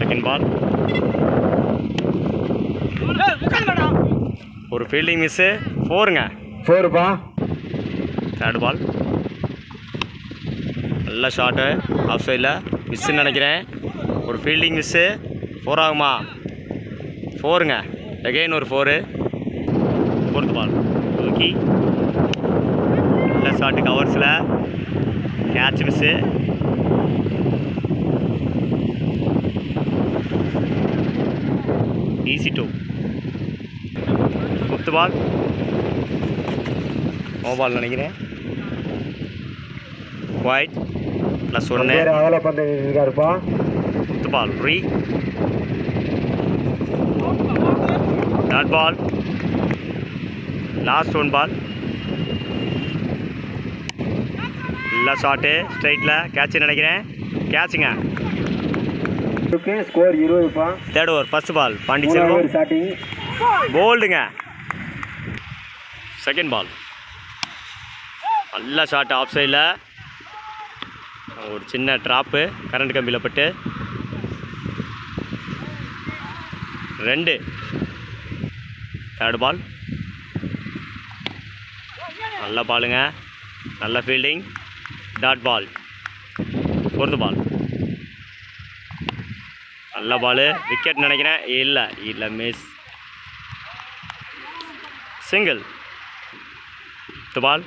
Second ball ஒரு fielding miss 4ங்க 4பா. Third பால் நல்ல shot of சைடில் மிஸ்ஸுன்னு நினைக்கிறேன். ஒரு ஃபீல்டிங் மிஸ்ஸு 4 ஆகுமா? 4ங்க அகெயின் ஒரு 4. ஃபோர்த் பால் தூக்கி நல்ல ஷாட்டு கவர்ஸில் catch miss. Easy 2. Fifth ball no ball நினைக்கிறேன். ஒயிட் +1. அகல பந்து இருக்காருப்பா. Fifth ball re dot ball last 1 ball நல்லா ஷாட்டு ஸ்ட்ரைட்டில் கேட்சு நினைக்கிறேன். கேட்சுங்க. ஸ்கோர் 20பா. Third over first ball Pondicherry starting போல்டுங்க. செகண்ட் பால் நல்ல ஷாட் ஆஃப் சைடில் ஒரு சின்ன ட்ராப்பு கரண்ட் கம்பியில் பட்டு 2. தேர்ட் பால் நல்ல பாலுங்க நல்ல fielding dot ball. Fourth ball நல்ல பாலு விக்கெட் நினைக்கிறேன். இல்லை மிஸ் சிங்கிள். ஃபிஃப்த் பால்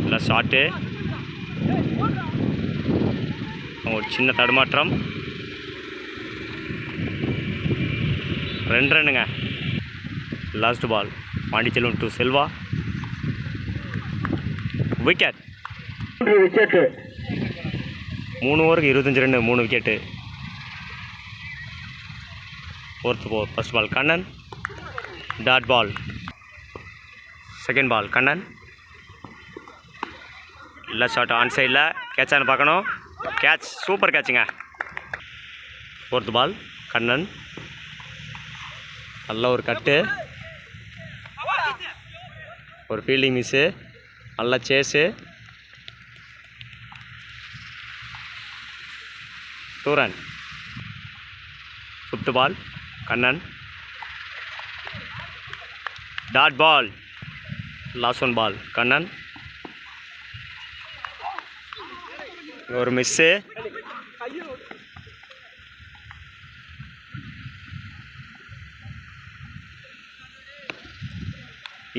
நல்ல ஷாட்டு ஒரு சின்ன தடுமாற்றம் 2 ரன்னுங்க. Last ball Pandiselvam to Selva wicket. 3 ஓவருக்கு 25 run 3 wicket. First ball Kannan dot ball. Second ball Kannan இல்லை ஷாட் ஆன் சைடில் கேட்சான்னு பார்க்கணும். கேட்ச் சூப்பர் கேட்சுங்க. ஃபோர்த் பால் கண்ணன் நல்ல ஒரு கட்டு ஒரு ஃபீல்டிங் மிஸ்ஸு நல்ல chase 2 run. Fifth ball Kannan dot ball last 1 ball Kannan ஒரு miss.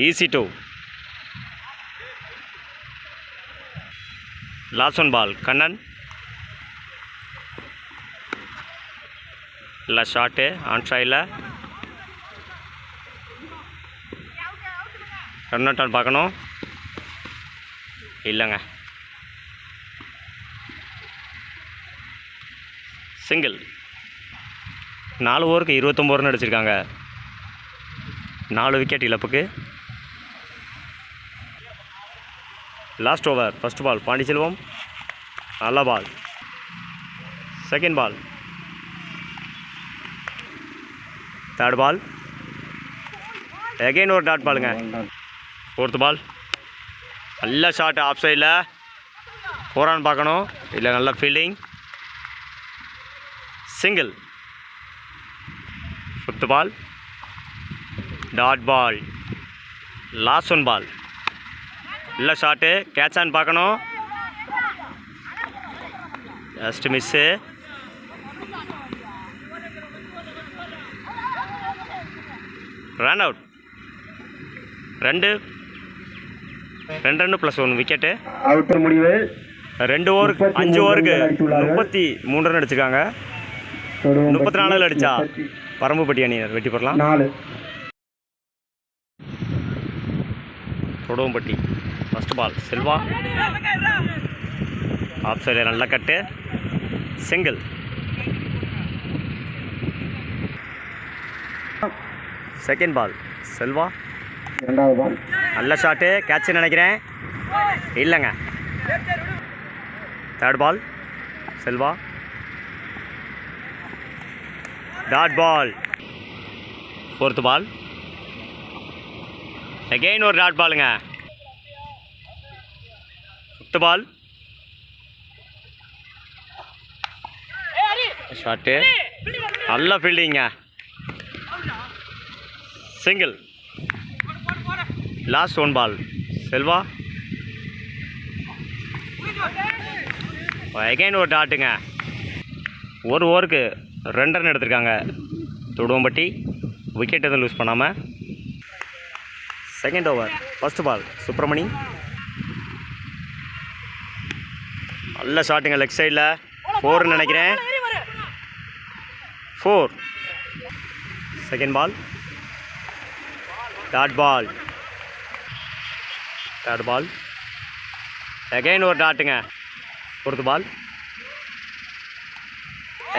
Easy 2. Last 1 ball Kannan இல்லை ஷாட்டு ஆன் சைடில் ரன் அவுட் ஆன் பார்க்கணும். இல்லைங்க சிங்கிள். 4 ஓவருக்கு 29 ரன் அடிச்சிருக்காங்க. 4 விக்கெட் இழப்புக்கு. Last over first ball Pandiselvam நல்ல ball. Second ball third ball again ஒரு டாட் பாலுங்க. ஃபோர்த் பால் நல்ல ஷாட் ஆஃப் சைடில் 4 ரன் பார்க்கணும். இல்லை நல்ல fielding single. Fifth ball dot ball last 1 ball இல்லை ஷாட்டு கேட்சான்னு பார்க்கணும். Just miss. Run out. 2 run +1 wicket. Out முடிவு. 2 ஓவருக்கு 5 ஓவருக்கு 33 ரன் அடிச்சிருக்காங்க. 34 அடித்தா பரம்புப்பட்டி அணியினர் வெற்றி பெறலாம். 4 Thoduvampatti first ball Selva off சைடில் நல்ல cut single. Second ball Selva இரண்டாவது பால் நல்ல ஷாட்டு கேட்ச் நினைக்கிறேன். இல்லைங்க. Third ball Selva dot ball. Fourth ball again ஒரு டாட் பாலுங்க. ஃபிஃப்த் பால் ஷாட்டு நல்ல ஃபீல்டிங்க. Single. Last one ball. Selva again ஒரு டாட்டுங்க. ஒரு ஓவருக்கு 2 ரன் எடுத்திருக்காங்க துடுவம்பட்டி. விக்கெட் எதுவும் லூஸ் பண்ணாமல். Second over first ball. Subramani நல்ல ஷாட்டுங்க லெக் சைடில். 4 நினைக்கிறேன். 4. Second ball. Dot ball. Third ball. Again ஒரு டாட்டுங்க. ஃபோர்த் பால்.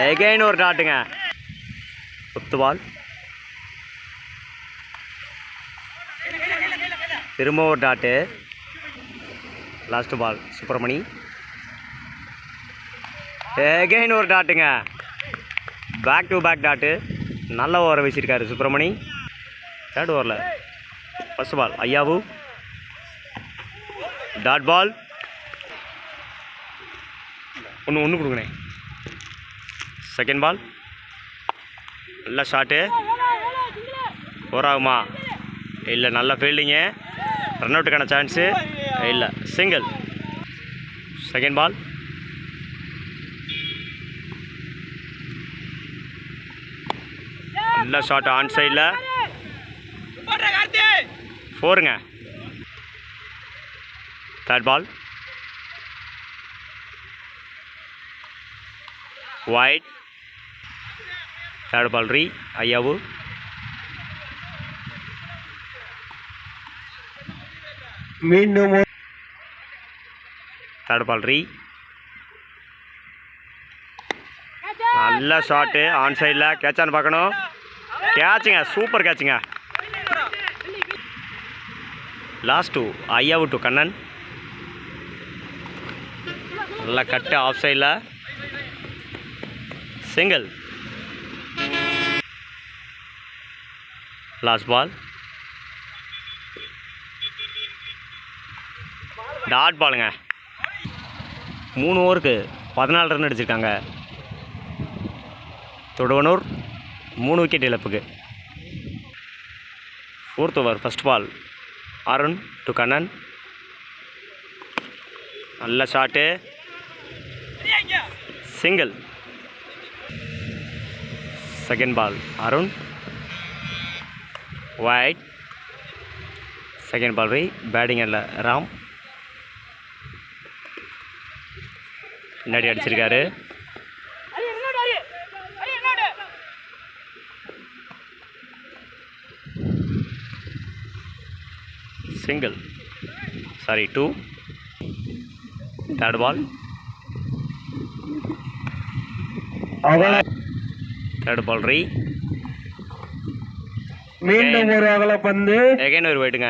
அகைன் ஒரு டாட்டுங்க. Fifth ball. திரும்ப ஒரு dot. Last ball. Subramani again ஒரு டாட்டுங்க. Back to back dot. நல்ல ஓவரை வீசியிருக்காரு சுப்பிரமணி. தேர்ட் ஓவரில் first ball. Aiyavu dot ball. ஒன்று கொடுங்கண்ணே. Second ball. நல்ல ஷாட்டு. 4 ஆகுமா? இல்லை, நல்ல ஃபீல்டிங்கு. ரன் அவுட்டுக்கான சான்ஸு இல்லை. சிங்கிள். Second ball. நல்ல ஷாட் ஆன் சைடில். 4ங்க. Third ball. Wide. Third ball re. Aiyavu மீண்டும் தேர்ட் பால் ரீ. நல்ல ஷாட்டு ஆன் சைடில். கேட்சான்னு பார்க்கணும். கேட்சுங்க. சூப்பர் கேட்சுங்க. லாஸ்ட் 2. ஐயாவு டு கண்ணன். நல்ல கட்டு ஆஃப் சைடில். சிங்கிள். Last ball. டாட் பாலுங்க. 3 ஓவருக்கு 14 ரன் அடிச்சிருக்காங்க தொடுவனூர். 3 விக்கெட் இழப்புக்கு. Fourth over first ball. Arun to Kannan. நல்ல shot. Single. Second ball. Arun wide. Second ball re. Batting இல்லை ராம். பின்னாடி அடிச்சிருக்காரு. Single. Sorry 2. Third ball. Third ball re. மீண்டும் ஒரு அகல பந்து. எகைன் ஒரு வைட்டுங்க.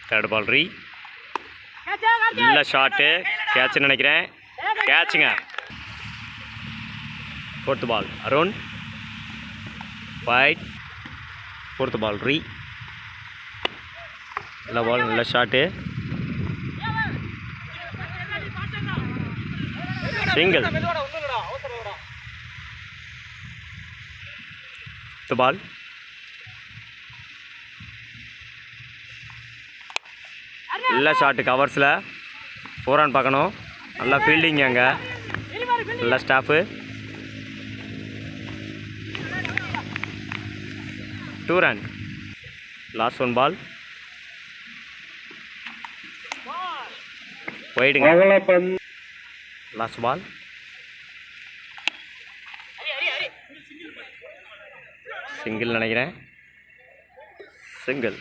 Third ball re. நல்ல ஷாட்டு. கேட்ச் நினைக்கிறேன். கேட்சுங்க. Fourth ball. Arun wide. Fourth ball re. நல்ல பால். நல்ல ஷாட்டு. சிங்கிள். ஃபிஃப்த் பால். நல்ல ஷாட்டு கவர்ஸில். 4 ரன் பார்க்கணும். நல்லா ஃபீல்டிங் அங்கே. நல்ல stop. 2 run. Last one ball. ஒயிடுங்க. Last ball. சிங்கிள் நினைக்கிறேன். சிங்கிள்.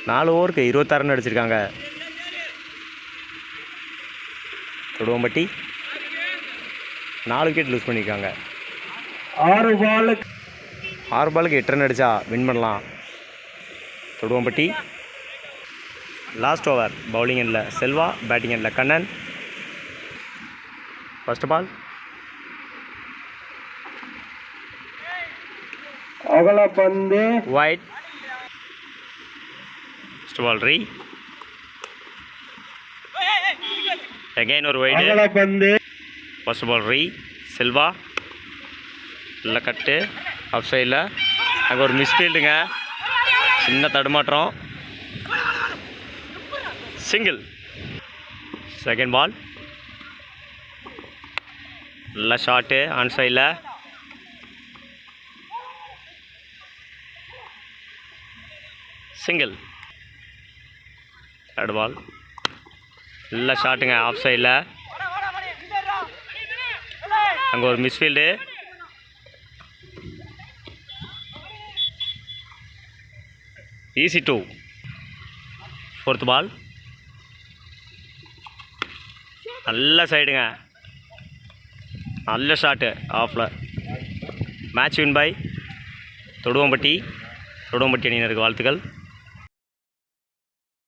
4 ஓவருக்கு 26 ரன் அடிச்சிருக்காங்க தொடுவம்பட்டி. 4 விக்கெட் லூஸ் பண்ணியிருக்காங்க. 6 பாலுக்கு 8 ரன் அடித்தா வின் பண்ணலாம் தொடுவம்பட்டி. Last over. பவுலிங் எண்டில் செல்வா. பேட்டிங் எண்டில் கண்ணன். First ball. அகல பந்து. வைட். ஃபர்ஸ்ட் பால் ரீ. அகைன் ஒரு வைடு. அகல பந்து. ஃபர்ஸ்ட் பால் செல்வா இல்லை கட்டு ஆஃப் சைடில். அங்கே ஒரு மிஸ்ஃபீல்டுங்க, சின்ன தடுமாற்றம். சிங்கிள். செகண்ட் பால் நல்ல ஷாட்டு ஆன் சைடில். சிங்கிள். தேர்ட் பால் நல்ல ஷாட்டுங்க ஆஃப் சைடில். அங்கே ஒரு மிஸ்ஃபீல்டு. ஈஸி 2. ஃபோர்த் பால் நல்ல சைடுங்க, நல்ல ஷாட்டு ஆஃபில். மேட்ச் வின் பை தொடுவம்பட்டி அணியினருக்கு வாழ்த்துக்கள்.